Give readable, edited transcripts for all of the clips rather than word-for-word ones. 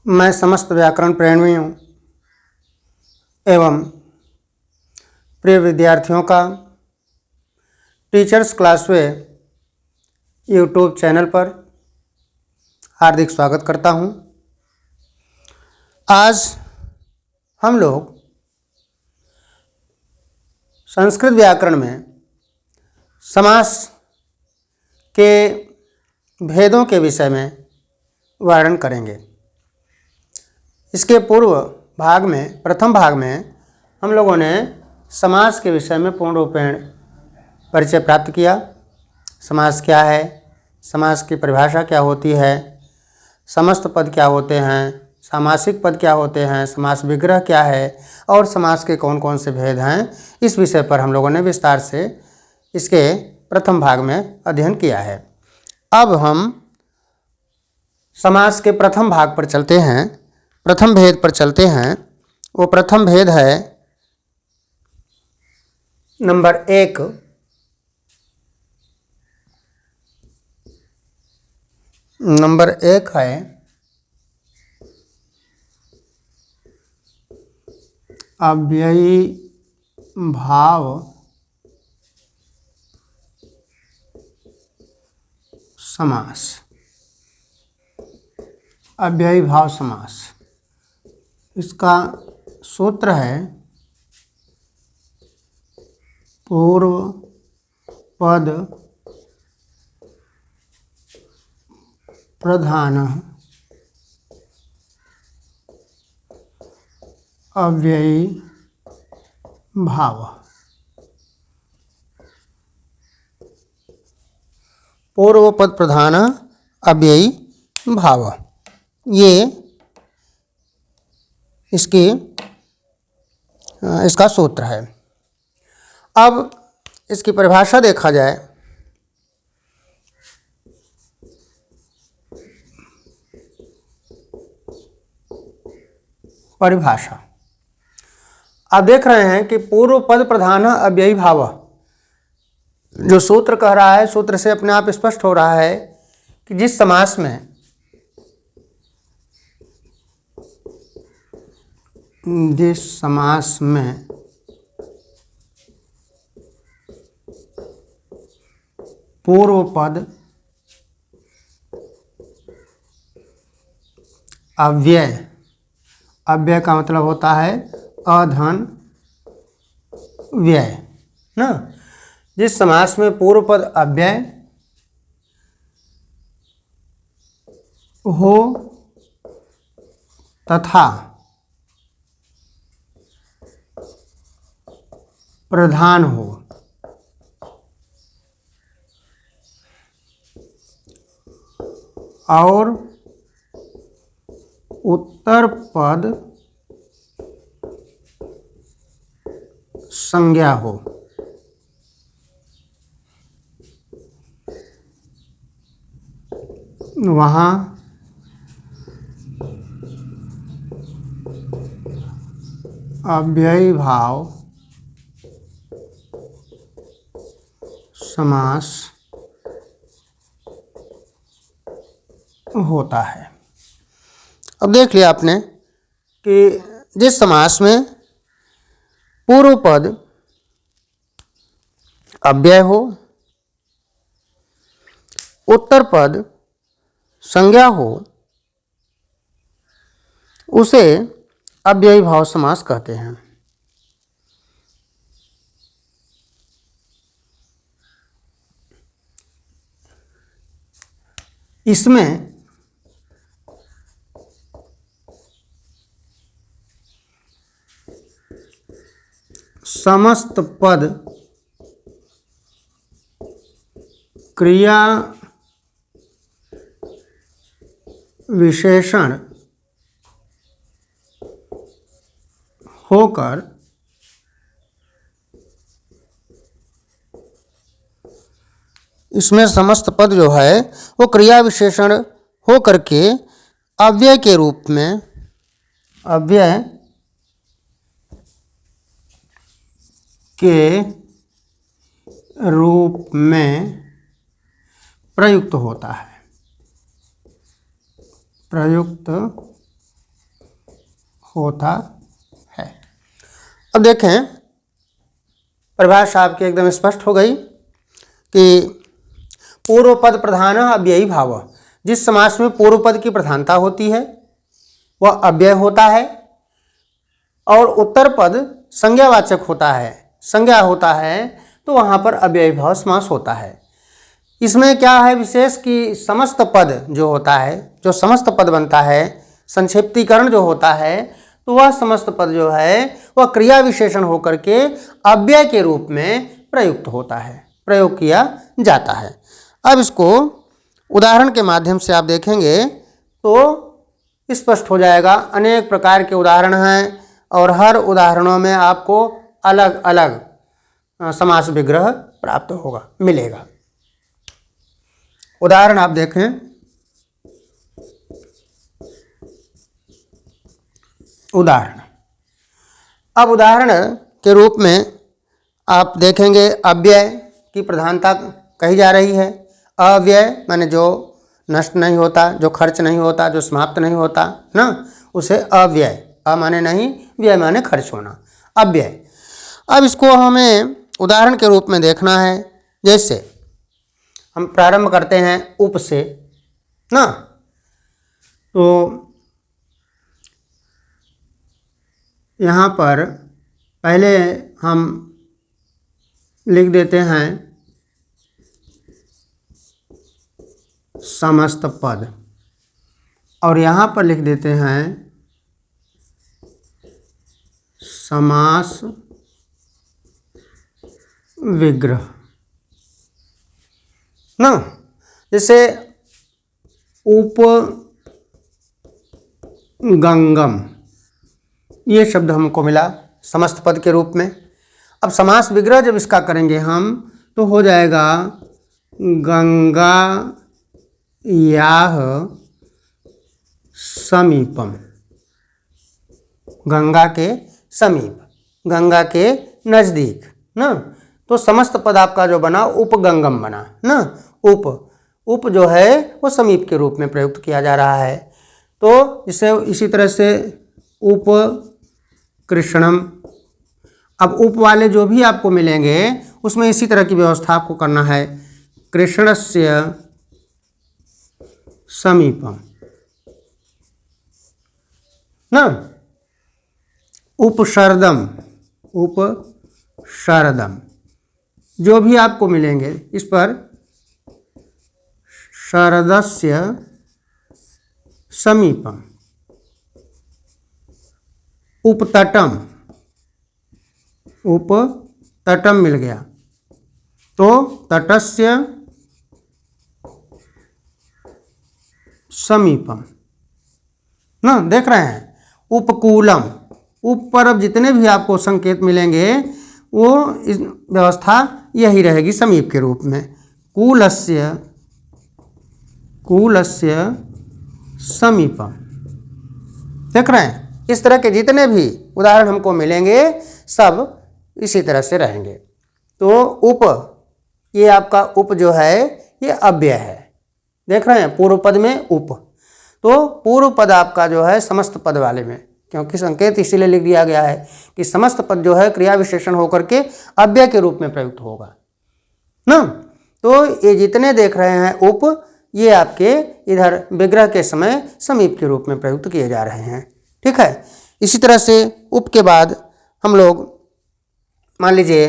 मैं समस्त व्याकरण प्रेमियों एवं प्रिय विद्यार्थियों का टीचर्स क्लासवे यूट्यूब चैनल पर हार्दिक स्वागत करता हूं। आज हम लोग संस्कृत व्याकरण में समास के भेदों के विषय में वर्णन करेंगे। इसके पूर्व भाग में, प्रथम भाग में हम लोगों ने समास के विषय में पूर्ण रूपेण परिचय प्राप्त किया। समास क्या है, समास की परिभाषा क्या होती है, समस्त पद क्या होते हैं, सामासिक पद क्या होते हैं, समास विग्रह क्या है और समास के कौन कौन से भेद हैं, इस विषय पर हम लोगों ने विस्तार से इसके प्रथम भाग में अध्ययन किया है। अब हम समास के प्रथम भाग पर चलते हैं, प्रथम भेद पर चलते हैं। वो प्रथम भेद है नंबर 1, नंबर 1 है अव्ययी भाव समास। अव्ययी भाव समास, इसका सूत्र है पूर्व पद प्रधान अव्ययी भाव। पूर्व पद प्रधान अव्ययी भाव, ये इसका सूत्र है। अब इसकी परिभाषा देखा जाए, परिभाषा आप देख रहे हैं कि पूर्व पद प्रधान अव्ययी भाव, जो सूत्र कह रहा है, सूत्र से अपने आप स्पष्ट हो रहा है कि जिस समास में पूर्व पद अव्यय, अव्यय का मतलब होता है अधन व्यय ना। जिस समास में पूर्व पद अव्यय हो तथा प्रधान हो, और उत्तर पद संज्ञा हो, वहाँ अव्ययी भाव समास होता है। अब देख लिया आपने कि जिस समास में पूर्व पद अव्यय हो, उत्तर पद संज्ञा हो, उसे अव्ययी भाव समास कहते हैं। इसमें समस्त पद क्रिया विशेषण होकर इसमें समस्त पद जो है वो क्रिया विशेषण हो करके अव्यय के रूप में, अव्यय के रूप में प्रयुक्त होता है, प्रयुक्त होता है। अब देखें, परिभाषा आपकी एकदम स्पष्ट हो गई कि पूर्व पद प्रधान अव्ययी भाव, जिस समास में पूर्व पद की प्रधानता होती है वह अव्यय होता है और उत्तर पद संज्ञावाचक होता है, संज्ञा होता है, तो वहाँ पर अव्ययी भाव समास होता है। इसमें क्या है विशेष कि समस्त पद जो होता है, जो समस्त पद बनता है, संक्षिप्तीकरण जो होता है, तो वह समस्त पद जो है वह क्रिया विशेषण होकर के अव्यय के रूप में प्रयुक्त होता है, प्रयोग किया जाता है। अब इसको उदाहरण के माध्यम से आप देखेंगे तो स्पष्ट हो जाएगा। अनेक प्रकार के उदाहरण हैं और हर उदाहरणों में आपको अलग अलग समास विग्रह प्राप्त होगा, मिलेगा। उदाहरण आप देखें, उदाहरण, अब उदाहरण के रूप में आप देखेंगे अव्यय की प्रधानता कही जा रही है। अव्यय माने जो नष्ट नहीं होता, जो खर्च नहीं होता, जो समाप्त नहीं होता ना, उसे अव्यय, अ माने नहीं, व्यय माने खर्च होना, अव्यय। अब इसको हमें उदाहरण के रूप में देखना है। जैसे हम प्रारंभ करते हैं उप से ना, तो यहाँ पर पहले हम लिख देते हैं समस्त पद और यहाँ पर लिख देते हैं समास विग्रह ना। जैसे उपगंगम, ये शब्द हमको मिला समस्त पद के रूप में। अब समास विग्रह जब इसका करेंगे हम, तो हो जाएगा गंगा याह समीपम, गंगा के समीप, गंगा के नज़दीक ना। तो समस्त पद आपका जो बना उपगंगम बना ना। उप जो है वो समीप के रूप में प्रयुक्त किया जा रहा है। तो इसी तरह से उप कृष्णम। अब उप वाले जो भी आपको मिलेंगे उसमें इसी तरह की व्यवस्था आपको करना है। कृष्णस्य समीपम ना। उपशरदम, उपशरदम, जो भी आपको मिलेंगे इस पर शरदस्य समीपम। उपतटम, उपतटम मिल गया, तो तटस्य समीपम ना। देख रहे हैं, उपकूलम, उप पर अब जितने भी आपको संकेत मिलेंगे वो इस व्यवस्था यही रहेगी समीप के रूप में। कूलस्य, कूलस्य समीपम। देख रहे हैं, इस तरह के जितने भी उदाहरण हमको मिलेंगे सब इसी तरह से रहेंगे। तो उप, ये आपका उप जो है ये अव्यय है। देख रहे हैं, पूर्व पद में उप, तो पूर्व पद आपका जो है समस्त पद वाले में, क्योंकि संकेत इसीलिए लिख दिया गया है कि समस्त पद जो है क्रिया विशेषण होकर के अव्यय के रूप में प्रयुक्त होगा ना। तो ये जितने देख रहे हैं उप, ये आपके इधर विग्रह के समय समीप के रूप में प्रयुक्त किए जा रहे हैं। ठीक है। इसी तरह से उप के बाद हम लोग मान लीजिए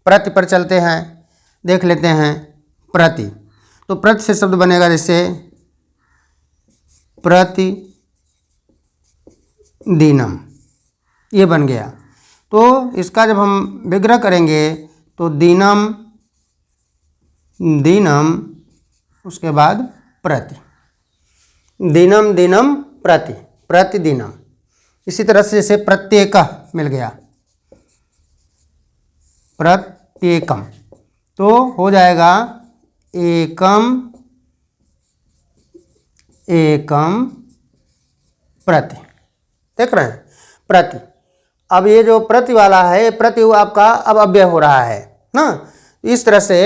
प्रति पर चलते हैं, देख लेते हैं प्रति। तो प्रति से शब्द बनेगा जैसे प्रति दीनम, ये बन गया। तो इसका जब हम विग्रह करेंगे तो दीनम, दीनम, उसके बाद प्रति, दीनम दीनम प्रति, प्रतिदिनम। इसी तरह से जैसे प्रत्येक मिल गया, प्रत्येकम, तो हो जाएगा एकम, एकम प्रति। देख रहे हैं, प्रति। अब ये जो प्रति वाला है, प्रति आपका अब अव्यय हो रहा है ना। इस तरह से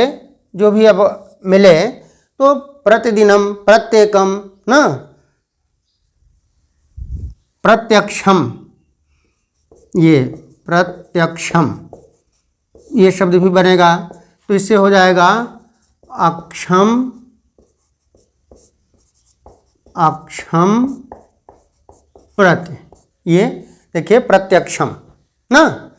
जो भी अब मिले तो प्रतिदिनम, प्रत्येकम ना, प्रत्यक्षम, ये प्रत्यक्षम, ये शब्द भी बनेगा। तो इससे हो जाएगा अक्षम, अक्षम प्रति, ये देखिए प्रत्यक्षम ना।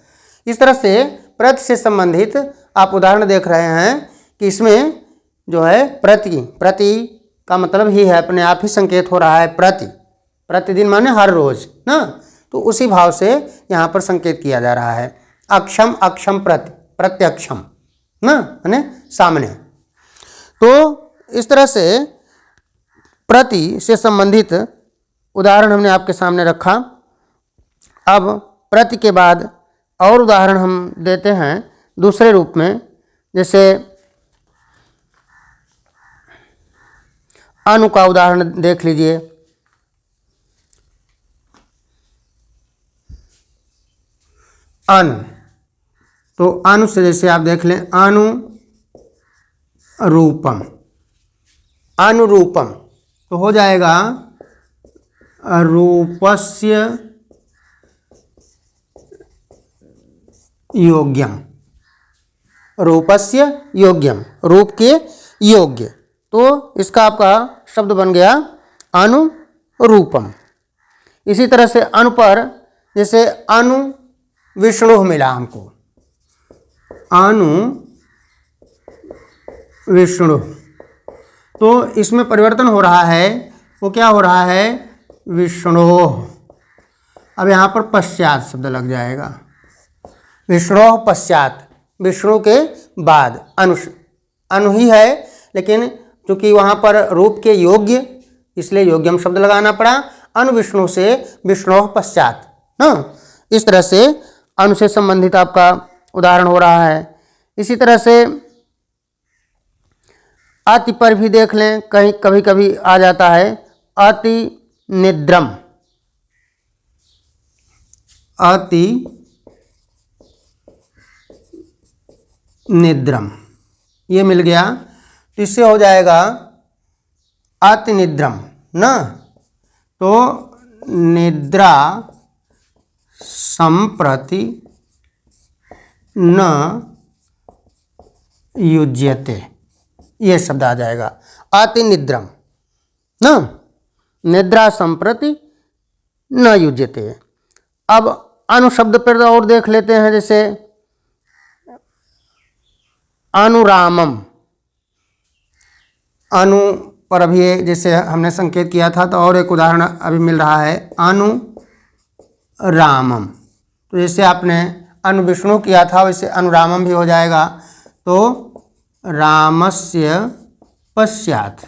इस तरह से प्रति से संबंधित आप उदाहरण देख रहे हैं कि इसमें जो है प्रति, प्रति का मतलब ही है अपने आप ही संकेत हो रहा है प्रति, प्रतिदिन माने हर रोज ना। तो उसी भाव से यहाँ पर संकेत किया जा रहा है। अक्षम, अक्षम प्रति, प्रत्यक्षम ना माने सामने। तो इस तरह से प्रति से संबंधित उदाहरण हमने आपके सामने रखा। अब प्रति के बाद और उदाहरण हम देते हैं दूसरे रूप में, जैसे अनु का उदाहरण देख लीजिए। अनु, तो अनु से जैसे आप देख लें अनु रूपम, अनुरूपम तो हो जाएगा रूपस्य योग्यम, रूपस्य योग्यम, रूप के योग्य। तो इसका आपका शब्द बन गया अनुरूपम। इसी तरह से अनु पर जैसे अनु विष्णु मिला हमको, अनु विष्णु, तो इसमें परिवर्तन हो रहा है। वो क्या हो रहा है? विष्णु। अब यहाँ पर पश्चात शब्द लग जाएगा, विष्णु पश्चात, विष्णु के बाद। अनु ही है, लेकिन चूंकि वहाँ पर रूप के योग्य, इसलिए योग्यम शब्द लगाना पड़ा। अनु विष्णु से विष्णु पश्चात ना। इस तरह से अनु से संबंधित आपका उदाहरण हो रहा है। इसी तरह से अति पर भी देख लें, कहीं कभी कभी आ जाता है अति निद्रम, अति निद्रम ये मिल गया। तो इससे हो जाएगा अति निद्रम ना। तो निद्रा संप्रति न युज्यते, ये शब्द आ जाएगा अति निद्रम ना, निद्रा संप्रति न युज्यते। अब अनुशब्द पर और देख लेते हैं, जैसे अनुरामम, अनु पर अभी जैसे हमने संकेत किया था, तो और एक उदाहरण अभी मिल रहा है अनुरामम। तो जैसे आपने अनु विष्णु किया था, वैसे अनुरामम भी हो जाएगा। तो रामस्य पश्चात,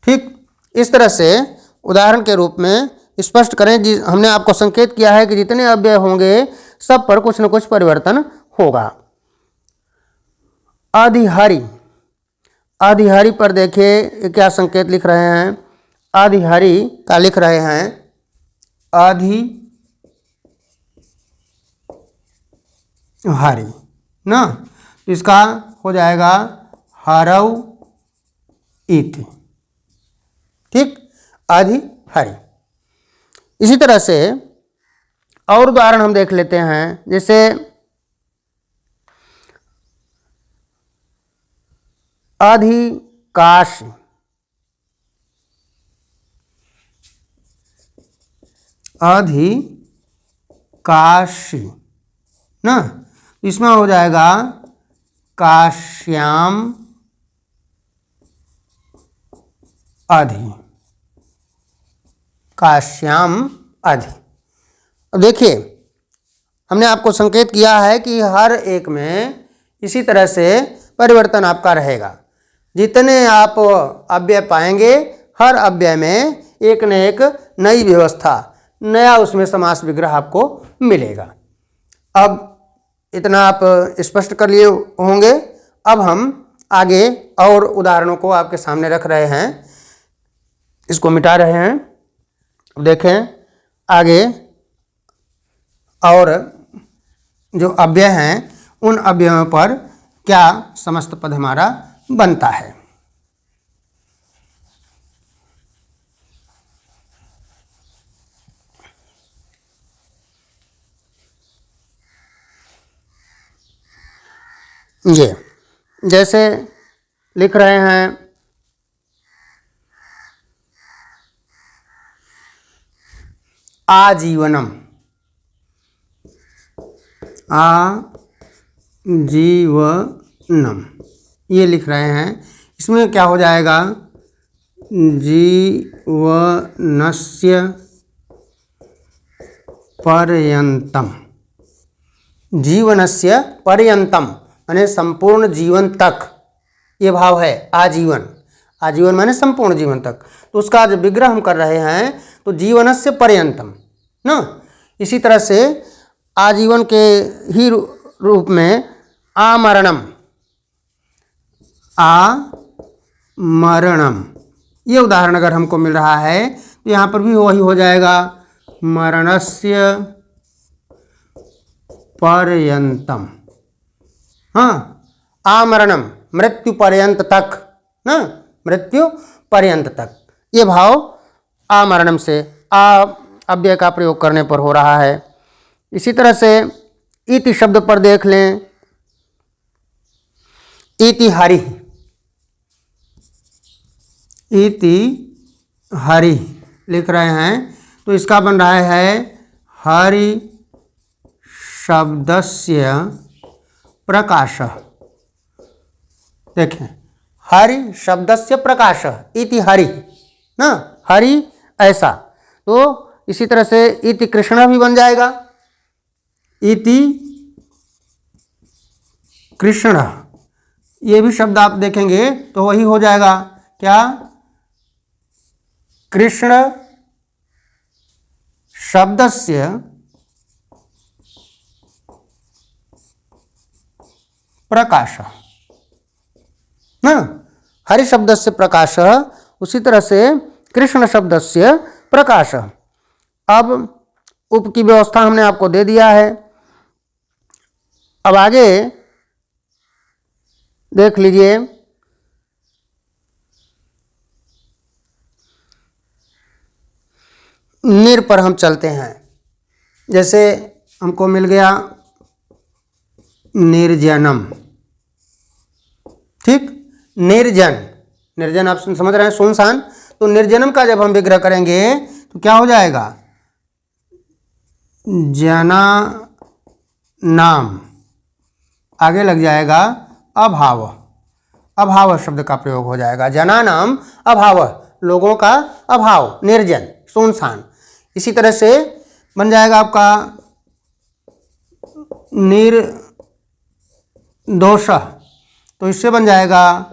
ठीक। इस तरह से उदाहरण के रूप में स्पष्ट करें। हमने आपको संकेत किया है कि जितने अव्यय होंगे सब पर कुछ न कुछ परिवर्तन होगा। अधिहरि, अधिहरि पर देखिए क्या संकेत लिख रहे हैं। अधिहरि का लिख रहे हैं अधिहरि ना। तो इसका हो जाएगा हरौ इति, ठीक, अधिहरि। इसी तरह से और उदाहरण हम देख लेते हैं, जैसे अधिकाशी, अधिकाशी ना। इसमें हो जाएगा काश्याम अधि, काश्याम अधि। अब देखिए हमने आपको संकेत किया है कि हर एक में इसी तरह से परिवर्तन आपका रहेगा। जितने आप अव्यय पाएंगे, हर अव्यय में एक न एक नई व्यवस्था, नया उसमें समास विग्रह आपको मिलेगा। अब इतना आप स्पष्ट कर लिए होंगे। अब हम आगे और उदाहरणों को आपके सामने रख रहे हैं, इसको मिटा रहे हैं। अब देखें आगे और जो अव्यय हैं उन अव्ययों पर क्या समस्त पद हमारा बनता है। ये जैसे लिख रहे हैं आजीवनम, आजीवनम ये लिख रहे हैं। इसमें क्या हो जाएगा, जीवनस्य पर्यंतम, जीवनस्य पर्यंतम माने संपूर्ण जीवन तक, ये भाव है आजीवन। आजीवन माने संपूर्ण जीवन तक। तो उसका जब विग्रह हम कर रहे हैं तो जीवनस्य पर्यंतम ना। इसी तरह से आजीवन के ही रूप में आमरणम, आमरणम ये उदाहरण अगर हमको मिल रहा है तो यहाँ पर भी वही हो जाएगा, मरणस्य पर्यंतम। हाँ, आमरणम मृत्यु पर्यंत तक ना, मृत्यु पर्यंत तक, ये भाव आमरणम से आ अव्यय का प्रयोग करने पर हो रहा है। इसी तरह से इति शब्द पर देख लें, इति हरि, इति हरि लिख रहे हैं तो इसका बन रहा है हरि शब्दस्य प्रकाशः। देखें, हरि शब्दस्य प्रकाशः इति हरि ना, हरि ऐसा। तो इसी तरह से इति कृष्ण भी बन जाएगा, इति कृष्ण ये भी शब्द आप देखेंगे तो वही हो जाएगा, क्या, कृष्ण शब्दस्य प्रकाशः ना, हरि शब्दस्य प्रकाशः, उसी तरह से कृष्ण शब्दस्य प्रकाशः। अब उप की व्यवस्था हमने आपको दे दिया है। अब आगे देख लीजिए, निर पर हम चलते हैं। जैसे हमको मिल गया निर्जनम, ठीक, निर्जन, निर्जन आप समझ रहे हैं, सुनसान। तो निर्जनम का जब हम विग्रह करेंगे तो क्या हो जाएगा, जना नाम, आगे लग जाएगा अभाव, अभाव शब्द का प्रयोग हो जाएगा, जना नाम अभाव, लोगों का अभाव, निर्जन सुनसान। इसी तरह से बन जाएगा आपका निर्दोष, तो इससे बन जाएगा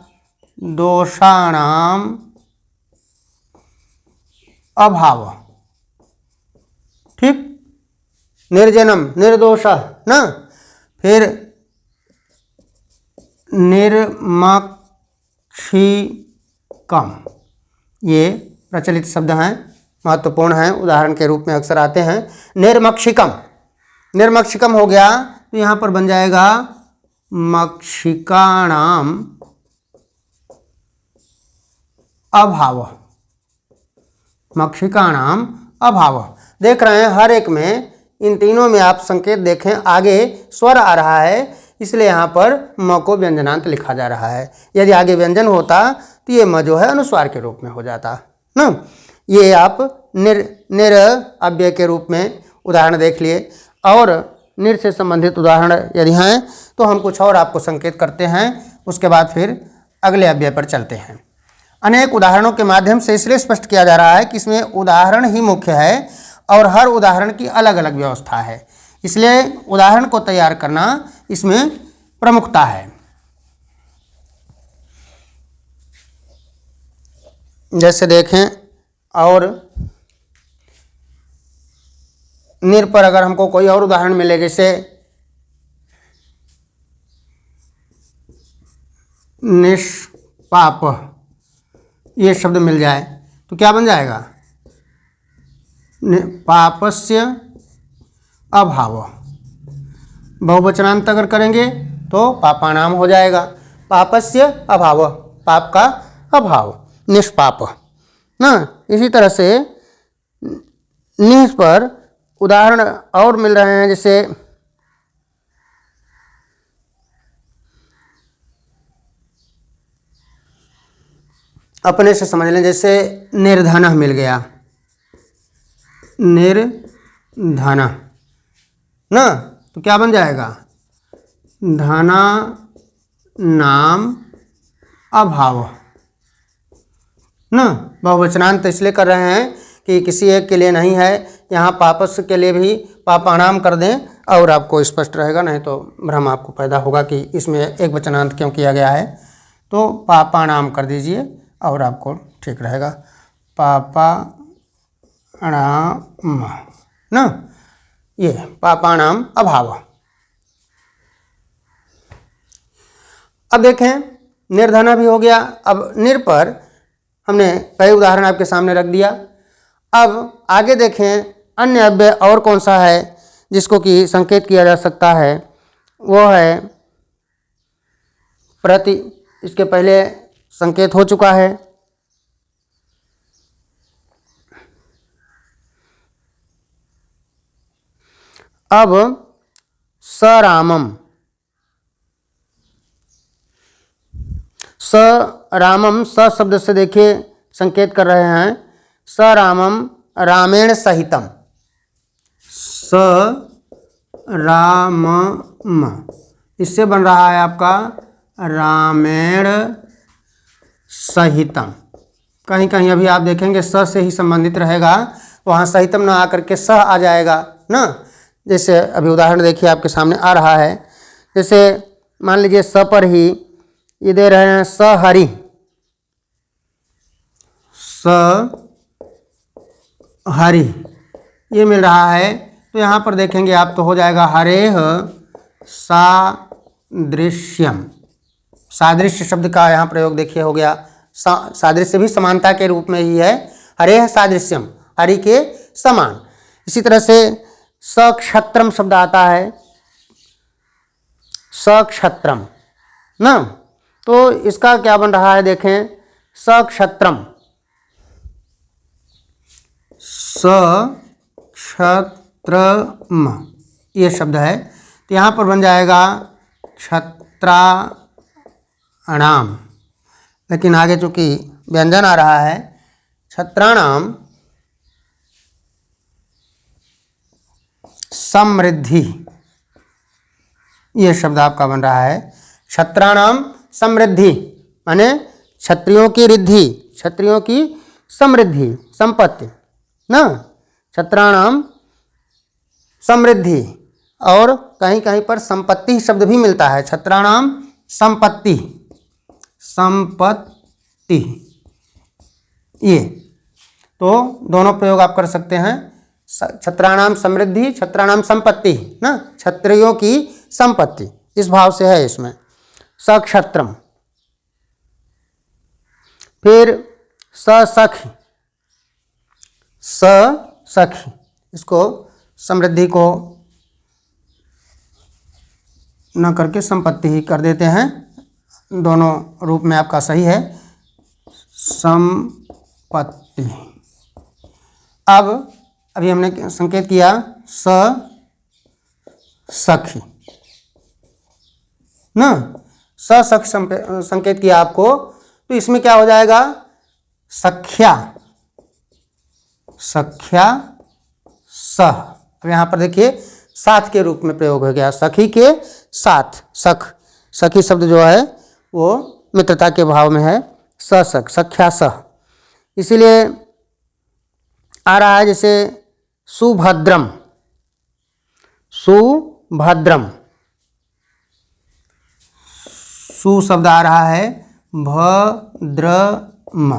दोषाणाम अभाव, ठीक, निर्जनम निर्दोष ना। फिर निर्मक्षिकम, ये प्रचलित शब्द हैं, महत्वपूर्ण हैं, उदाहरण के रूप में अक्सर आते हैं। निर्मक्षिकम, निर्मक्षिकम हो गया तो यहाँ पर बन जाएगा मक्षिकाणाम अभाव, मक्षिकाणाम अभाव। देख रहे हैं हर एक में, इन तीनों में आप संकेत देखें, आगे स्वर आ रहा है इसलिए यहाँ पर म को व्यंजनांत लिखा जा रहा है। यदि आगे व्यंजन होता तो ये म जो है अनुस्वार के रूप में हो जाता ना। ये आप निर अव्यय के रूप में उदाहरण देख लिए। और निर से संबंधित उदाहरण यदि हैं तो हम कुछ और आपको संकेत करते हैं, उसके बाद फिर अगले अव्यय पर चलते हैं। अनेक उदाहरणों के माध्यम से इसलिए स्पष्ट किया जा रहा है कि इसमें उदाहरण ही मुख्य है और हर उदाहरण की अलग अलग व्यवस्था है, इसलिए उदाहरण को तैयार करना इसमें प्रमुखता है। जैसे देखें, और निर पर अगर हमको कोई और उदाहरण मिले, जैसे निष्पाप ये शब्द मिल जाए तो क्या बन जाएगा, पापस्य अभाव। बहुवचनांत अगर करेंगे तो पापानाम हो जाएगा, पापस्य अभाव, पाप का अभाव, निष्पाप ना। इसी तरह से निस पर उदाहरण और मिल रहे हैं, जैसे अपने से समझ लें। जैसे निर्धनः मिल गया, निर्धनः ना, तो क्या बन जाएगा? धना नाम अभाव ना। बहुवचनांत इसलिए कर रहे हैं कि किसी एक के लिए नहीं है, यहाँ पापस के लिए भी पापाणाम कर दें और आपको स्पष्ट रहेगा, नहीं तो भ्रम आपको पैदा होगा कि इसमें एक वचनांत क्यों किया गया है। तो पापाणाम कर दीजिए और आपको ठीक रहेगा। पापाणाम ना, ये पापाणाम अभाव। अब देखें निर्धना भी हो गया। अब निर पर हमने कई उदाहरण आपके सामने रख दिया। अब आगे देखें अन्य अव्यय और कौन सा है जिसको कि संकेत किया जा सकता है, वो है प्रति। इसके पहले संकेत हो चुका है। अब सरामम, सरामम स शब्द से देखिए संकेत कर रहे हैं। सरामम रामेण सहितम, सरामम इससे बन रहा है आपका रामेण सहितम। कहीं कहीं अभी आप देखेंगे स से ही संबंधित रहेगा, वहाँ सहितम ना आकर के स आ जाएगा ना। जैसे अभी उदाहरण देखिए आपके सामने आ रहा है। जैसे मान लीजिए स पर ही ये दे रहे हैं स हरि, स हरि ये मिल रहा है। तो यहाँ पर देखेंगे आप तो हो जाएगा हरेह सादृश्यम। सादृश्य शब्द का यहाँ प्रयोग देखिए हो गया। सादृश्य भी समानता के रूप में ही है। हरेह सादृश्यम, हरि के समान। इसी तरह से सक्षत्रम शब्द आता है, सक्षत्रम ना, तो इसका क्या बन रहा है देखें, सक्षत्रम, सक्षत्रम ये शब्द है। तो यहाँ पर बन जाएगा क्षत्राणाम, लेकिन आगे चूंकि व्यंजन आ रहा है क्षत्राणाम समृद्धि, ये शब्द आपका बन रहा है। क्षत्राणाम समृद्धि माने क्षत्रियों की रिद्धि, क्षत्रियों की समृद्धि, संपत्ति ना। क्षत्राणाम समृद्धि, और कहीं कहीं पर संपत्ति शब्द भी मिलता है। क्षत्राणाम संपत्ति, संपत्ति ये तो दोनों प्रयोग आप कर सकते हैं। क्षत्राणाम समृद्धि, क्षत्राणाम संपत्ति ना, क्षत्रियों की संपत्ति, इस भाव से है इसमें सक्षत्रम। फिर ससखी, ससखी इसको समृद्धि को न करके संपत्ति ही कर देते हैं, दोनों रूप में आपका सही है संपत्ति। अब अभी हमने संकेत किया सखी ना, सखी संकेत किया आपको, तो इसमें क्या हो जाएगा सख्या, सख्या सह। अब यहाँ पर देखिए साथ के रूप में प्रयोग हो गया, सखी के साथ। सख, सखी शब्द जो है वो मित्रता के भाव में है, सख, सख्या सह। इसीलिए आ रहा है जैसे सुभद्रम, सुभद्रम, सु शब्द आ रहा है भद्रम,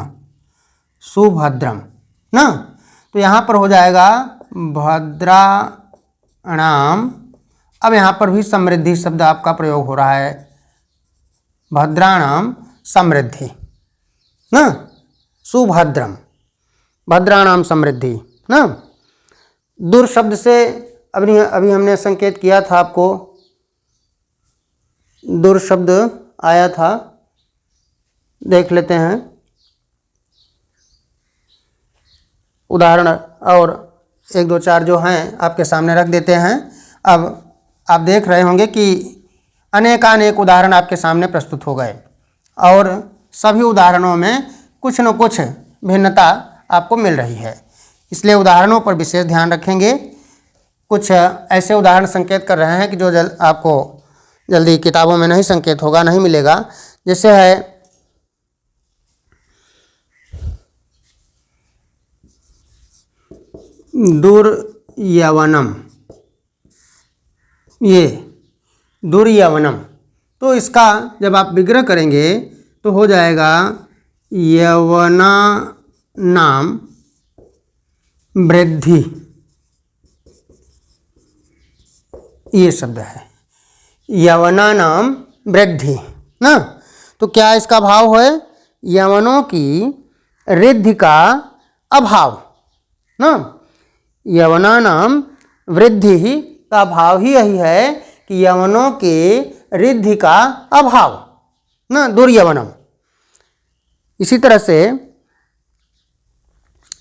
सुभद्रम ना। तो यहाँ पर हो जाएगा भद्राणाम। अब यहाँ पर भी समृद्धि शब्द आपका प्रयोग हो रहा है, भद्राणाम समृद्धि ना, सुभद्रम, भद्राणाम समृद्धि ना। दूर शब्द से अभी हमने संकेत किया था आपको, दूर शब्द आया था, देख लेते हैं उदाहरण और एक दो चार जो हैं आपके सामने रख देते हैं। अब आप देख रहे होंगे कि अनेकानेक उदाहरण आपके सामने प्रस्तुत हो गए और सभी उदाहरणों में कुछ न कुछ भिन्नता आपको मिल रही है। इसलिए उदाहरणों पर विशेष ध्यान रखेंगे। कुछ ऐसे उदाहरण संकेत कर रहे हैं कि जो आपको जल्दी किताबों में नहीं संकेत होगा, नहीं मिलेगा। जैसे है दुर्यवनम, ये दुर्यवनम, तो इसका जब आप विग्रह करेंगे तो हो जाएगा यवना नाम वृद्धि, ये शब्द है यवना नाम वृद्धि ना। तो क्या इसका भाव है? यवनों की रिद्धि का अभाव ना। यवना नाम वृद्धि का भाव ही यही है कि यवनों के रिद्धि का अभाव ना, दुर्यवनम। इसी तरह से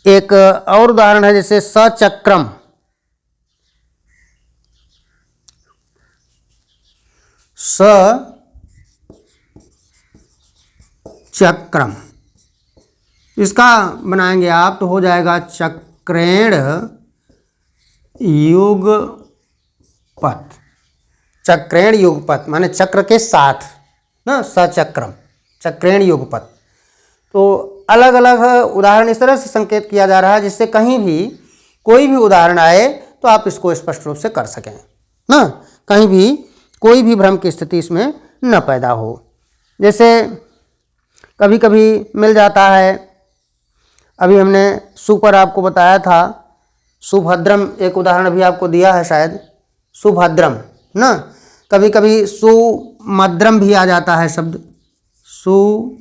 एक और उदाहरण है, जैसे सचक्रम, सचक्रम, इसका बनाएंगे आप तो हो जाएगा चक्रेण युगपत। चक्रेण युगपत माने चक्र के साथ ना, सचक्रम, चक्रेण युगपत। तो अलग अलग उदाहरण इस तरह से संकेत किया जा रहा है जिससे कहीं भी कोई भी उदाहरण आए तो आप इसको स्पष्ट रूप से कर सकें ना, कहीं भी कोई भी भ्रम की स्थिति इसमें न पैदा हो। जैसे कभी कभी मिल जाता है, अभी हमने सुपर आपको बताया था, सुभद्रम एक उदाहरण अभी आपको दिया है शायद, सुभद्रम ना। कभी कभी सुमद्रम भी आ जाता है शब्द, सुमद्रम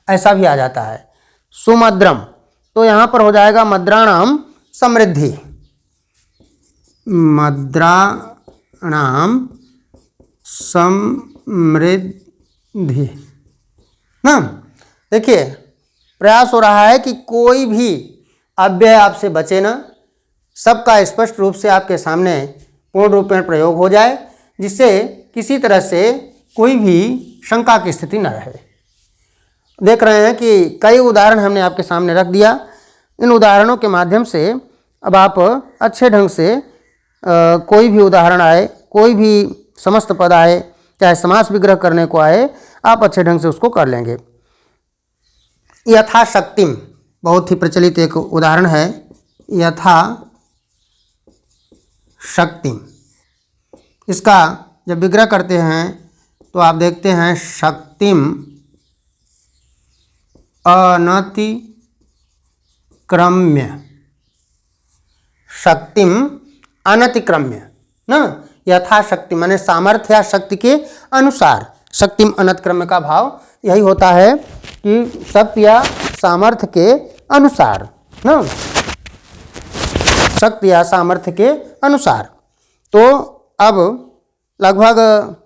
ऐसा भी आ जाता है, सुमद्रम। तो यहाँ पर हो जाएगा मद्राणाम समृद्धि, मद्राणाम समृद्धि ना। देखिए प्रयास हो रहा है कि कोई भी अव्यय आपसे बचे ना, सबका स्पष्ट रूप से आपके सामने पूर्ण रूप में प्रयोग हो जाए, जिससे किसी तरह से कोई भी शंका की स्थिति न रहे। देख रहे हैं कि कई उदाहरण हमने आपके सामने रख दिया। इन उदाहरणों के माध्यम से अब आप अच्छे ढंग से कोई भी उदाहरण आए, कोई भी समस्त पद आए, चाहे समास विग्रह करने को आए, आप अच्छे ढंग से उसको कर लेंगे। यथाशक्तिम बहुत ही प्रचलित एक उदाहरण है, यथाशक्तिम। इसका जब विग्रह करते हैं तो आप देखते हैं शक्तिम अनतिक्रम्य, शक्तिम अनतिक्रम्य ना। यथाशक्ति माने सामर्थ्य या शक्ति के अनुसार, शक्तिम अनतिक्रम्य का भाव यही होता है कि शक्ति या सामर्थ्य के अनुसार ना, शक्ति या सामर्थ्य के अनुसार। तो अब लगभग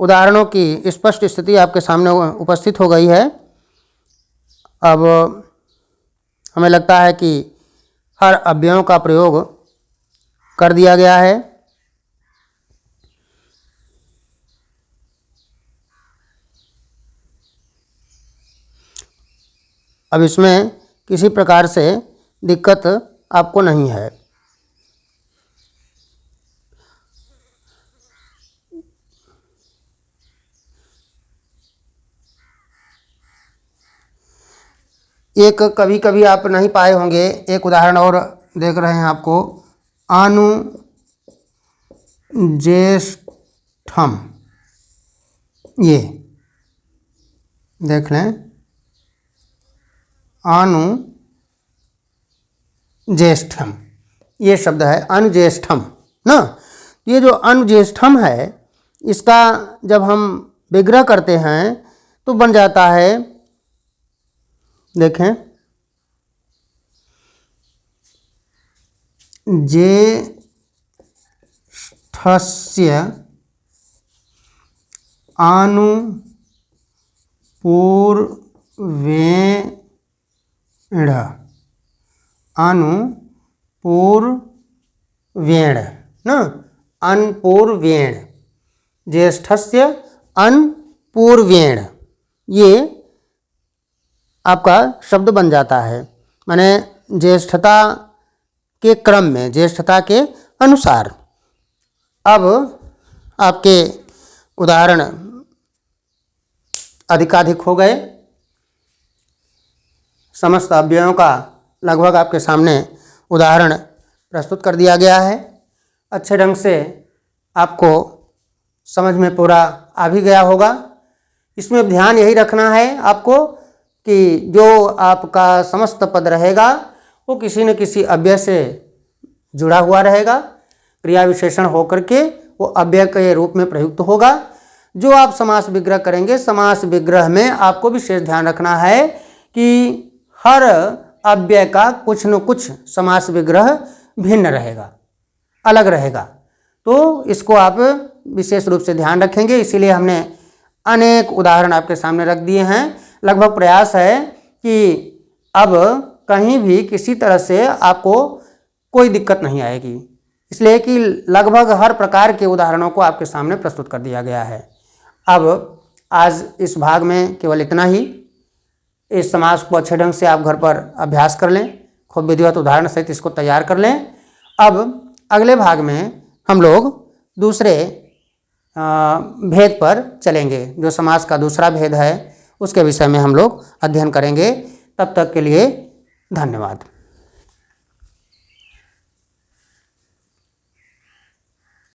उदाहरणों की स्पष्ट स्थिति आपके सामने उपस्थित हो गई है। अब हमें लगता है कि हर अव्ययों का प्रयोग कर दिया गया है। अब इसमें किसी प्रकार से दिक्कत आपको नहीं है। एक कभी कभी आप नहीं पाए होंगे, एक उदाहरण और देख रहे हैं आपको, अनुजेष्ठम, ये देख लें, अनुज्येष्ठम, ये शब्द है अनुज्येष्ठम ना। ये जो अनुज्येष्ठम है, इसका जब हम विग्रह करते हैं तो बन जाता है, देखें, ज्येष्ठस्य अनुपूर्वेण, अनुपूर्वेण ना, अनुपूर्वेण, ज्येष्ठस्य पूर्वेण, ये आपका शब्द बन जाता है, माने ज्येष्ठता के क्रम में, ज्येष्ठता के अनुसार। अब आपके उदाहरण अधिकाधिक हो गए। समस्त अव्ययों का लगभग आपके सामने उदाहरण प्रस्तुत कर दिया गया है। अच्छे ढंग से आपको समझ में पूरा आ भी गया होगा। इसमें ध्यान यही रखना है आपको कि जो आपका समस्त पद रहेगा वो किसी न किसी अव्यय से जुड़ा हुआ रहेगा, क्रिया विशेषण होकर के वो अव्यय के रूप में प्रयुक्त होगा। जो आप समास विग्रह करेंगे, समास विग्रह में आपको विशेष ध्यान रखना है कि हर अव्यय का कुछ न कुछ समास विग्रह भिन्न रहेगा, अलग रहेगा। तो इसको आप विशेष रूप से ध्यान रखेंगे, इसीलिए हमने अनेक उदाहरण आपके सामने रख दिए हैं। लगभग प्रयास है कि अब कहीं भी किसी तरह से आपको कोई दिक्कत नहीं आएगी, इसलिए कि लगभग हर प्रकार के उदाहरणों को आपके सामने प्रस्तुत कर दिया गया है। अब आज इस भाग में केवल इतना ही। इस समास को अच्छे ढंग से आप घर पर अभ्यास कर लें, खूब विधिवत उदाहरण सहित इसको तैयार कर लें। अब अगले भाग में हम लोग दूसरे भेद पर चलेंगे, जो समास का दूसरा भेद है उसके विषय में हम लोग अध्ययन करेंगे। तब तक के लिए धन्यवाद।